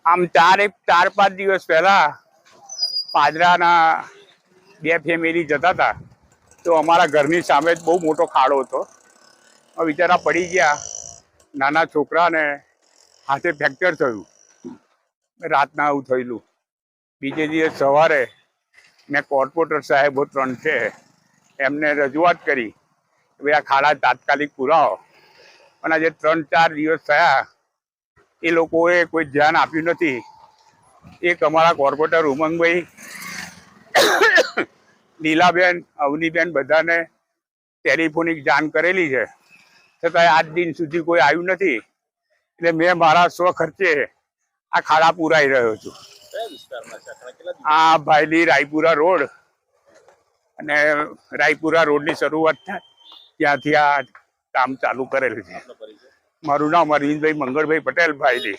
આમ 4-5 દિવસ પહેલા પાદરાના 2 ફેમિલી જતા હતા, તો અમારા ઘરની સામે જ બહુ મોટો ખાડો હતો. બિચારા પડી ગયા, નાના છોકરાને હાથે ફ્રેક્ચર થયું. રાતના આવું થયેલું. બીજે દિવસ સવારે મેં કોર્પોરેટર સાહેબો 3 છે એમને રજૂઆત કરી કે ભાઈ આ ખાડા તાત્કાલિક પુરાવો. પણ આજે 3-4 દિવસ થયા, એ લોકોએ કોઈ ધ્યાન આપ્યું નથી. એક અમારા કોર્પોરેટર ઉમંગભાઈ, લીલાબેન, અવનીબેન બધાને ટેલિફોનિક જાણ કરેલી છે, છતાં આજ દિન સુધી કોઈ આવ્યું નથી. એટલે મેં મારા સ્વખર્ચે આ ખાડા પુરાઈ રહ્યો છું. આ ભાયલી રાયપુરા રોડ અને રાયપુરા રોડની શરૂઆત થાય ત્યાંથી આ કામ ચાલુ કરેલું છે. મારું નામ અરવિંદભાઈ મંગળભાઈ પટેલ ભાયલી.